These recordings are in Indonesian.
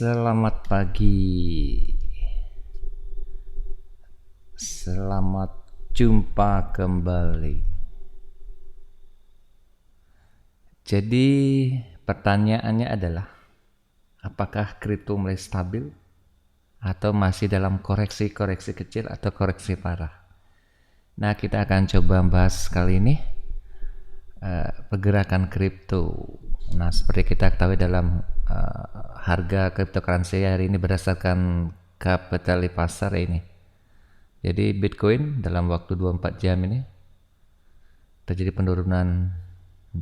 Selamat pagi, selamat jumpa kembali. Jadi pertanyaannya adalah, apakah kripto mulai stabil atau masih dalam koreksi-koreksi kecil atau koreksi parah? Nah, kita akan coba bahas kali ini pergerakan kripto. Nah, seperti kita ketahui dalam harga cryptocurrency hari ini berdasarkan kapital di pasar ini. Jadi Bitcoin dalam waktu 24 jam ini terjadi penurunan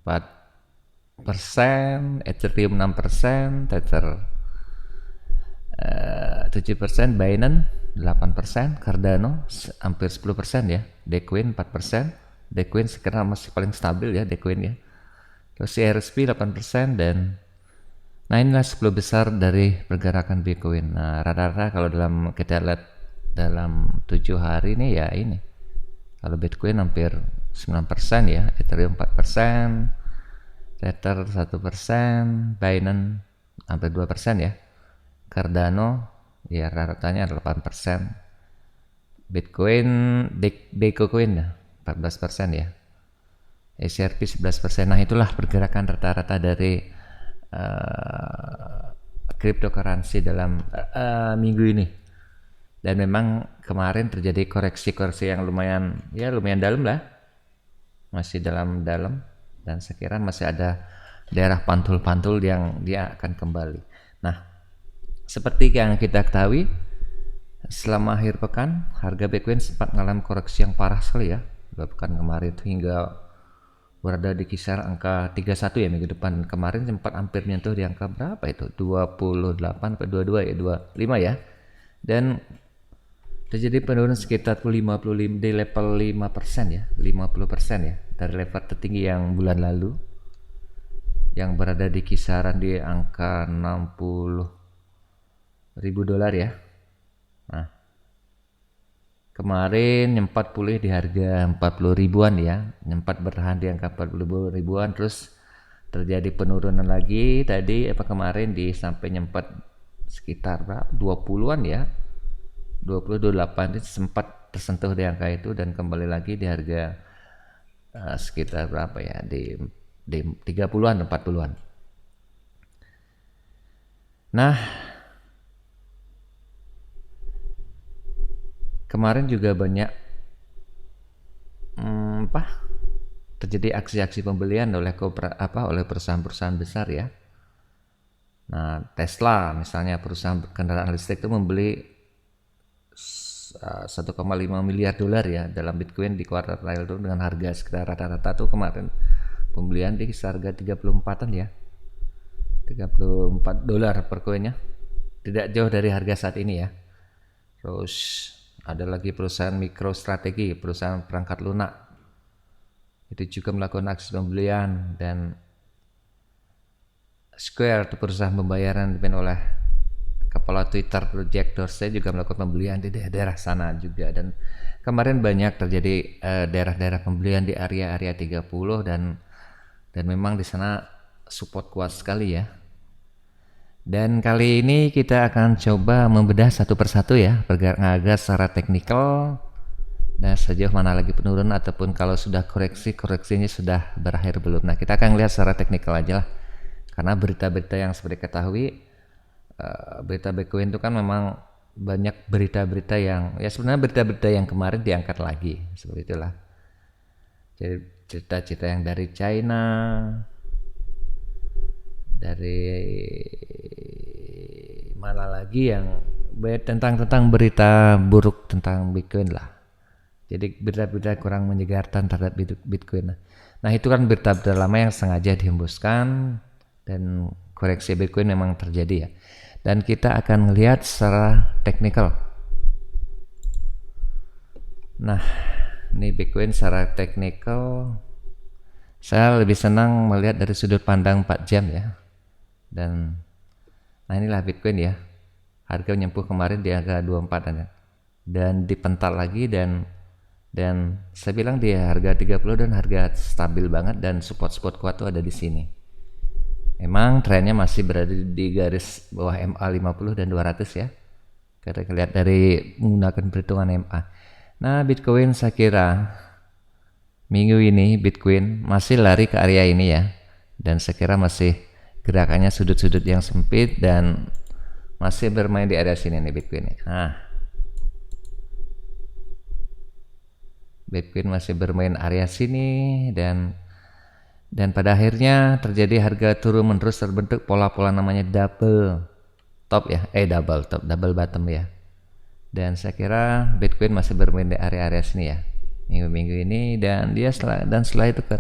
4%, Ethereum 6%, Tether 7%, Binance 8%, Cardano hampir 10% ya, Dogecoin 4%, Dogecoin sekarang masih paling stabil ya, Dogecoin ya. Terus CRSP 8% dan nah inilah 10 besar dari pergerakan Bitcoin. Nah rata-rata kalau dalam kita lihat dalam 7 hari ini ya ini. Kalau Bitcoin hampir 9% ya, Ethereum 4%, Tether 1%, Binance hampir 2% ya. Cardano ya rata-ratanya 8%. Bitcoin, Dogecoin ya 14% ya. XRP 11%. Nah itulah pergerakan rata-rata dari cryptocurrency dalam minggu ini. Dan memang kemarin terjadi koreksi-koreksi yang lumayan dalam lah, masih dalam dan sekiranya masih ada daerah pantul-pantul yang dia akan kembali. Nah, seperti yang kita ketahui, selama akhir pekan harga Bitcoin sempat mengalami koreksi yang parah sekali ya. Pekan kemarin itu hingga berada di kisaran angka 31 ya minggu depan. Kemarin sempat hampir menyentuh di angka berapa itu? 28 atau 22 ya, 25 ya. Dan terjadi penurunan sekitar 55 di level 5% ya, 50% ya dari level tertinggi yang bulan lalu yang berada di kisaran di angka 60 ribu dolar ya. Nah, kemarin nyempat pulih di harga 40 ribuan ya, nyempat bertahan di angka 40 ribuan, terus terjadi penurunan lagi tadi kemarin di sampai nyempat sekitar berapa 20-an ya, 20-28 itu sempat tersentuh di angka itu dan kembali lagi di harga sekitar berapa ya di 30-an 40-an. Nah, kemarin juga banyak terjadi aksi-aksi pembelian oleh perusahaan-perusahaan besar ya. Nah, Tesla misalnya perusahaan kendaraan listrik itu membeli 1,5 miliar dolar ya dalam Bitcoin di kuartal terakhir itu dengan harga sekitar rata-rata tuh kemarin pembelian di harga 34-an ya. 34 dolar per koinnya. Tidak jauh dari harga saat ini ya. Terus ada lagi perusahaan MicroStrategy, perusahaan perangkat lunak. Itu juga melakukan aksi pembelian dan Square itu perusahaan pembayaran dipimpin oleh kepala Twitter Jack Dorsey juga melakukan pembelian di daerah sana juga. Dan kemarin banyak terjadi daerah-daerah pembelian di area 30 dan memang di sana support kuat sekali ya. Dan kali ini kita akan coba membedah satu persatu ya pergerakan harga secara teknikal dan sejauh mana lagi penurunan ataupun kalau sudah koreksinya sudah berakhir belum. Nah kita akan lihat secara teknikal aja lah, karena berita-berita yang seperti ketahui berita Bitcoin itu kan memang banyak berita-berita yang ya sebenarnya berita-berita yang kemarin diangkat lagi seperti itulah. Jadi cerita-cerita yang dari China, dari mana lagi yang tentang berita buruk tentang Bitcoin lah. Jadi berita-berita kurang menyegarkan terhadap Bitcoin. Nah itu kan berita-berita lama yang sengaja dihembuskan dan koreksi Bitcoin memang terjadi ya. Dan kita akan melihat secara teknikal. Nah, ini Bitcoin secara teknikal saya lebih senang melihat dari sudut pandang 4 jam ya. Dan nah inilah Bitcoin ya. Harga menyempuh kemarin di harga 24 dan dipental lagi dan saya bilang di harga 30 dan harga stabil banget dan support kuat tuh ada di sini. Memang trennya masih berada di garis bawah MA 50 dan 200 ya. Kita lihat dari menggunakan perhitungan MA. Nah, Bitcoin saya kira minggu ini Bitcoin masih lari ke area ini ya. Dan saya kira masih gerakannya sudut-sudut yang sempit dan masih bermain di area sini nih Bitcoin. Nah, Bitcoin masih bermain area sini dan pada akhirnya terjadi harga turun menerus, terbentuk pola-pola namanya double top ya, double top, double bottom ya. Dan saya kira Bitcoin masih bermain di area-area sini ya minggu-minggu ini, dan setelah itu kan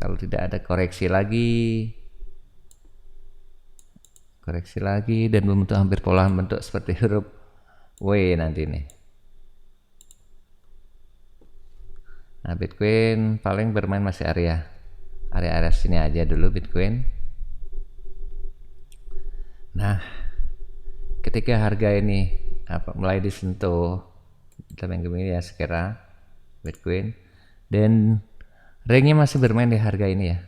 kalau tidak ada koreksi lagi dan membentuk hampir pola bentuk seperti huruf W nanti nih. Nah, Bitcoin paling bermain masih area sini aja dulu Bitcoin. Nah, ketika harga ini mulai disentuh dalam minggu ini ya sekira Bitcoin, dan ringnya masih bermain di harga ini ya.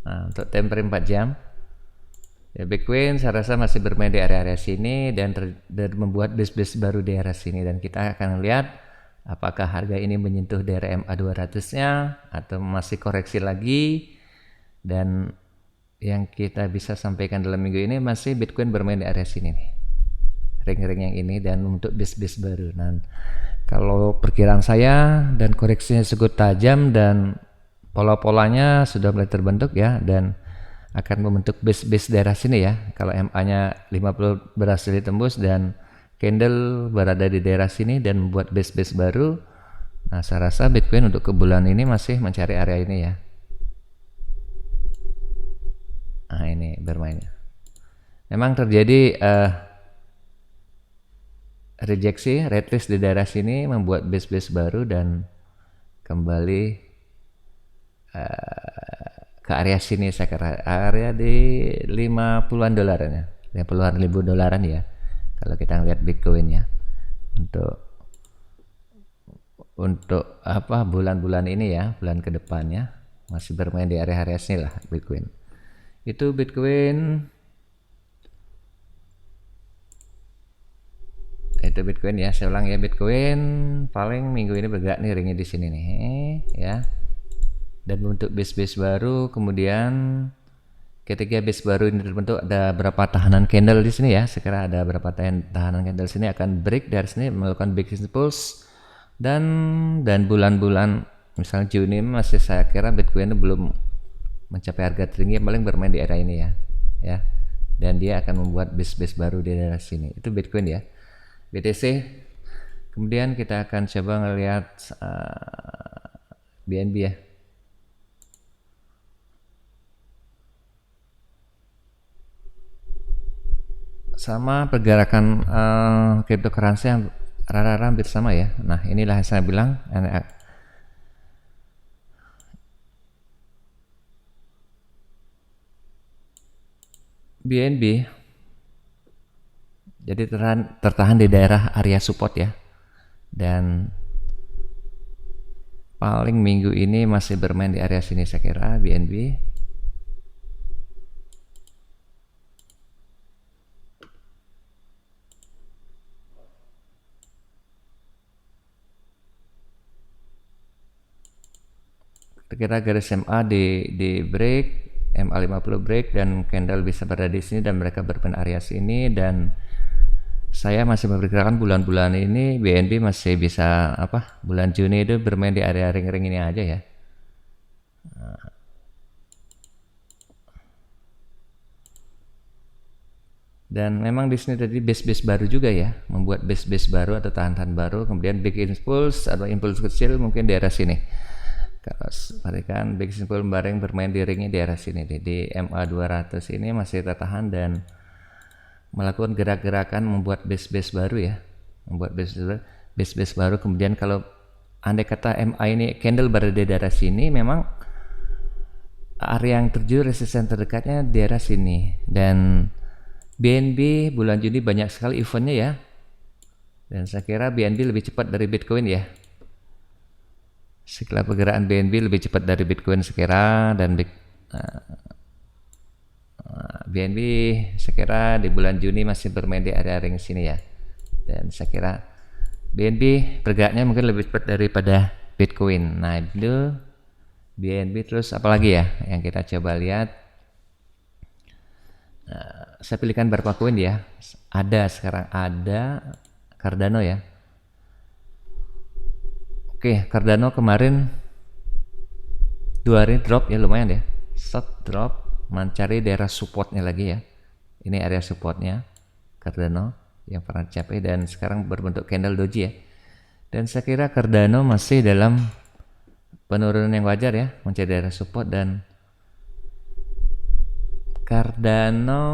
Nah, untuk time frame 4 jam ya, Bitcoin saya rasa masih bermain di area-area sini dan membuat base baru di area sini, dan kita akan lihat apakah harga ini menyentuh daerah MA 200-nya atau masih koreksi lagi. Dan yang kita bisa sampaikan dalam minggu ini masih Bitcoin bermain di area sini nih, ring-ring yang ini, dan untuk base baru. Nah, kalau perkiraan saya dan koreksinya cukup tajam dan pola-polanya sudah mulai terbentuk ya, dan akan membentuk base daerah sini ya. Kalau MA-nya 50 berhasil ditembus dan candle berada di daerah sini dan membuat base baru. Nah, saya rasa Bitcoin untuk ke bulan ini masih mencari area ini ya. Nah, ini bermainnya. Memang terjadi rejeksi, retest di daerah sini membuat base baru dan kembali ke area sini, saya kira area di 50-an dolaran ya, 50-an ribu dolaran ya kalau kita ngeliat Bitcoin ya. Untuk bulan-bulan ini ya, bulan kedepannya masih bermain di area sini lah Bitcoin. Itu Bitcoin ya, saya ulang ya, Bitcoin paling minggu ini bergerak nih ringnya di sini nih ya, dan bentuk base baru. Kemudian ketika base baru ini terbentuk, ada berapa tahanan candle di sini ya, sekira ada berapa tahanan candle sini akan break dari sini melakukan backward pulse, dan bulan-bulan misalnya Juni masih saya kira Bitcoin belum mencapai harga tertinggi, paling bermain di area ini ya, dan dia akan membuat base baru di daerah sini. Itu Bitcoin ya. BTC kemudian kita akan coba ngelihat BNB ya. Sama pergerakan cryptocurrency yang rata-rata hampir sama ya. Nah, inilah yang saya bilang BNB jadi tertahan di daerah area support ya, dan paling minggu ini masih bermain di area sini saya kira BNB. Kira garis MA di break, MA 50 break, dan candle bisa berada di sini dan mereka bermain area sini, dan saya masih memperkirakan bulan-bulan ini BNB masih bisa bulan Juni itu bermain di area ring-ring ini aja ya. Dan memang di sini tadi base baru juga ya, membuat base baru atau tahan-tahan baru, kemudian big impulse atau impuls kecil mungkin di area sini. Kalau perhatikan big impulse bareng bermain di ringnya di area sini di MA 200 ini masih tertahan dan melakukan gerak-gerakan membuat base baru ya, membuat base baru. Kemudian kalau andai kata MA ini candle berada di daerah sini, memang area yang terjun resisten terdekatnya di daerah sini, dan BNB bulan Juni banyak sekali eventnya ya, dan saya kira BNB lebih cepat dari Bitcoin ya. Setelah pergerakan BNB lebih cepat dari Bitcoin sekira, dan BNB sekira di bulan Juni masih bermain di area ring sini ya. Dan saya kira BNB pergeraknya mungkin lebih cepat daripada Bitcoin. Nah itu BNB. Terus apalagi ya yang kita coba lihat. Saya pilihkan beberapa koin ya. Sekarang ada Cardano ya. Oke, Cardano kemarin 2 hari drop ya, lumayan ya. Drop, mencari daerah supportnya lagi ya. Ini area supportnya Cardano yang pernah dicapai, dan sekarang berbentuk candle doji ya. Dan saya kira Cardano masih dalam penurunan yang wajar ya, mencari daerah support. Dan Cardano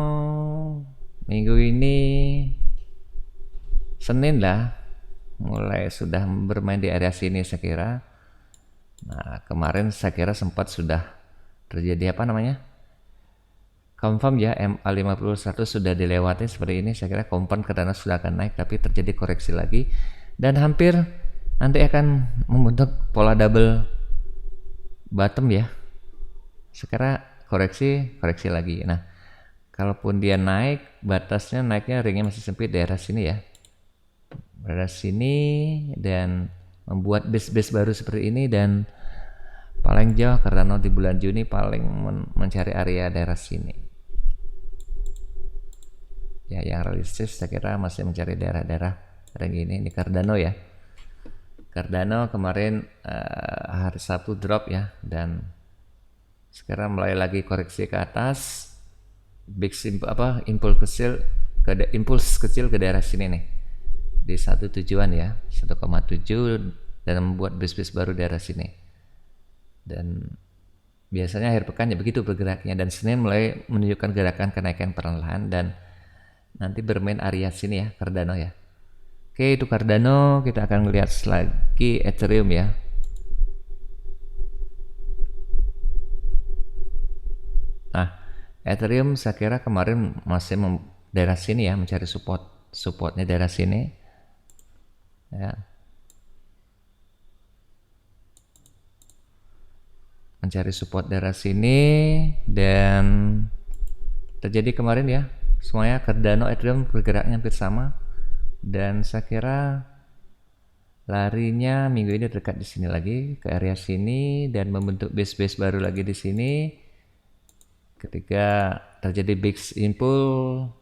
minggu ini Senin lah mulai sudah bermain di area sini saya kira. Nah kemarin saya kira sempat sudah terjadi confirm ya, MA50 sudah dilewati seperti ini. Saya kira confirm Cardano sudah akan naik, tapi terjadi koreksi lagi dan hampir nanti akan membentuk pola double bottom ya. Sekarang koreksi lagi. Nah kalaupun dia naik, batasnya naiknya ringnya masih sempit daerah sini ya, daerah sini, dan membuat base baru seperti ini. Dan paling jauh Cardano di bulan Juni paling mencari area daerah sini ya, yang realistis saya kira masih mencari daerah-daerah ring ini Cardano ya. Cardano kemarin hari Sabtu drop ya, dan sekarang mulai lagi koreksi ke atas. Impuls kecil ke daerah sini nih di satu tujuan ya, 1,7, dan membuat base baru daerah sini. Dan biasanya akhir pekan ya begitu bergeraknya, dan Senin mulai menunjukkan gerakan kenaikan perlahan dan nanti bermain area sini ya Cardano ya. Oke, itu Cardano. Kita akan melihat lagi Ethereum ya. Nah Ethereum saya kira kemarin masih daerah sini ya, mencari supportnya daerah sini ya, mencari support daerah sini. Dan terjadi kemarin ya, semuanya Cardano Ethereum bergeraknya hampir sama, dan saya kira larinya minggu ini dekat di sini lagi ke area sini dan membentuk base baru lagi di sini. Ketika terjadi big impulse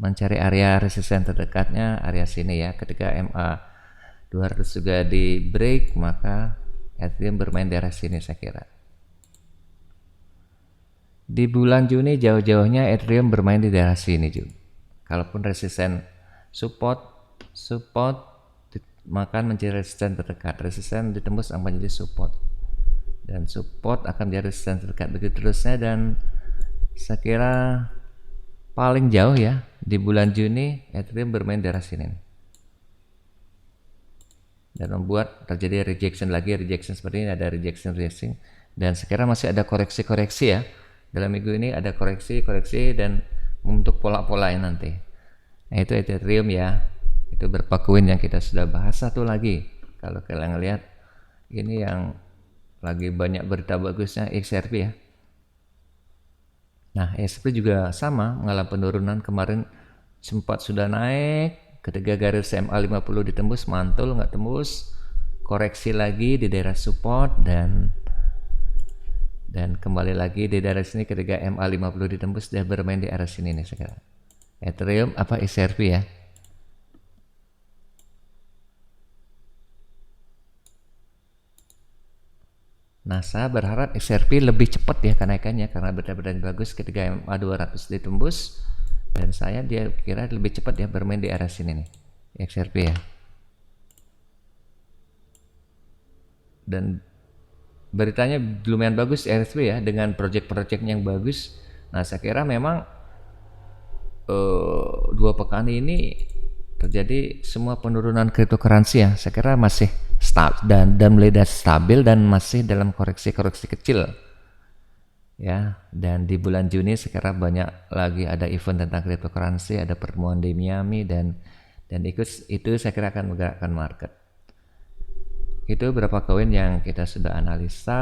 mencari area resisten terdekatnya area sini ya. Ketika MA 200 juga di break, maka Ethereum bermain di area sini saya kira. Di bulan Juni jauh-jauhnya Ethereum bermain di daerah sini juga. Kalaupun resisten support maka menjadi resisten terdekat. Resisten ditembus akan menjadi support, dan support akan menjadi resisten terdekat, begitu terusnya. Dan saya kira paling jauh ya di bulan Juni Ethereum bermain di daerah sini dan membuat terjadi rejection seperti ini. Ada rejection, dan sekira masih ada koreksi ya dalam minggu ini, ada koreksi dan membentuk pola-polanya nanti. Nah itu Ethereum ya. Itu beberapa koin yang kita sudah bahas. Satu lagi kalau kalian lihat ini yang lagi banyak berita bagusnya, XRP ya. Nah XRP juga sama mengalami penurunan. Kemarin sempat sudah naik, ketika garis MA 50 ditembus, mantul nggak tembus, koreksi lagi di daerah support, dan kembali lagi di daerah sini. Ketika MA 50 ditembus, dia bermain di area sini nih sekarang. Ethereum XRP ya. Nah saya berharap XRP lebih cepat ya kenaikannya, karena berita-berita bagus ketika MA 200 ditembus, dan dia kira lebih cepat ya bermain di area sini nih XRP ya. Dan beritanya lumayan bagus XRP ya, dengan project-project yang bagus. Nah saya kira memang 2 pekan ini terjadi semua penurunan cryptocurrency ya. Saya kira masih dan mulai stabil dan masih dalam koreksi kecil ya. Dan di bulan Juni sekarang banyak lagi ada event tentang cryptocurrency, ada pertemuan di Miami, dan itu saya kira akan menggerakkan market. Itu beberapa koin yang kita sudah analisa.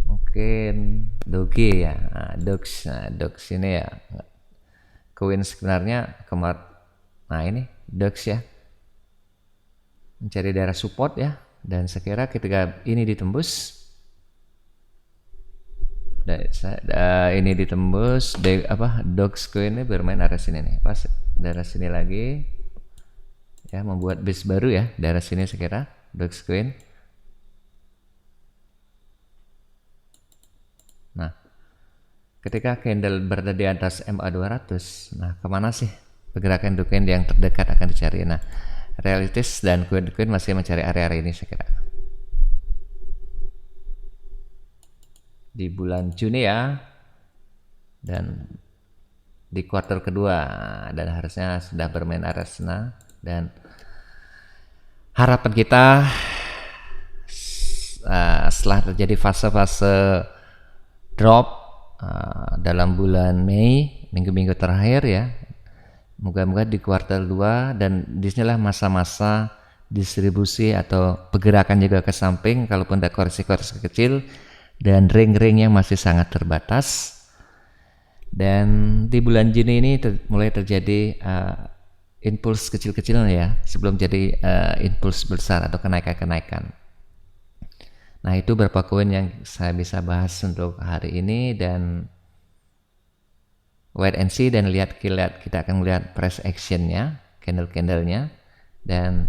Mungkin Doge ya, Doge ini ya koin sebenarnya nah ini Doge ya, mencari daerah support ya, dan sekira ketika ini ditembus, ini ditembus, Dogecoin ini bermain area sini nih, pas daerah sini lagi ya, membuat base baru ya, daerah sini sekira Dogecoin. Nah, ketika candle berada di atas MA200, nah kemana sih pergerakan Dogecoin yang terdekat akan dicari? Nah, realistis dan koin-koin masih mencari area-area ini sekira. Di bulan Juni ya, dan di kuartal kedua, dan harusnya sudah bermain area sana, dan harapan kita setelah terjadi fase-fase drop dalam bulan Mei, minggu-minggu terakhir ya, moga-moga di kuartal 2, dan disinilah masa-masa distribusi atau pergerakan juga ke samping, kalaupun ada koreksi-koreksi kecil dan ring-ring yang masih sangat terbatas. Dan di bulan Juni ini mulai terjadi impuls kecil-kecilnya ya, sebelum jadi impuls besar atau kenaikan-kenaikan. Nah, itu beberapa koin yang saya bisa bahas untuk hari ini, dan wait and see, dan kita akan melihat price actionnya, candle-candlenya. Dan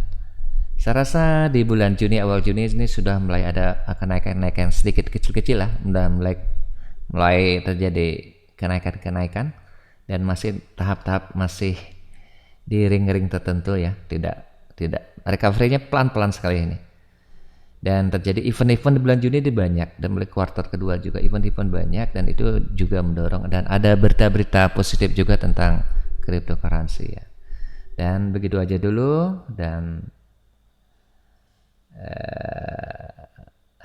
saya rasa di bulan Juni, awal Juni ini sudah mulai ada kenaikan-kenaikan sedikit kecil-kecil lah, mulai terjadi kenaikan-kenaikan, dan masih tahap-tahap masih di ring-ring tertentu ya, tidak recovery-nya pelan-pelan sekali ini. Dan terjadi event-event di bulan Juni itu banyak, dan mulai kuartal kedua juga event-event banyak, dan itu juga mendorong, dan ada berita-berita positif juga tentang cryptocurrency ya. Dan begitu aja dulu, dan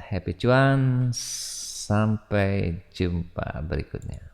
happy cuan, sampai jumpa berikutnya.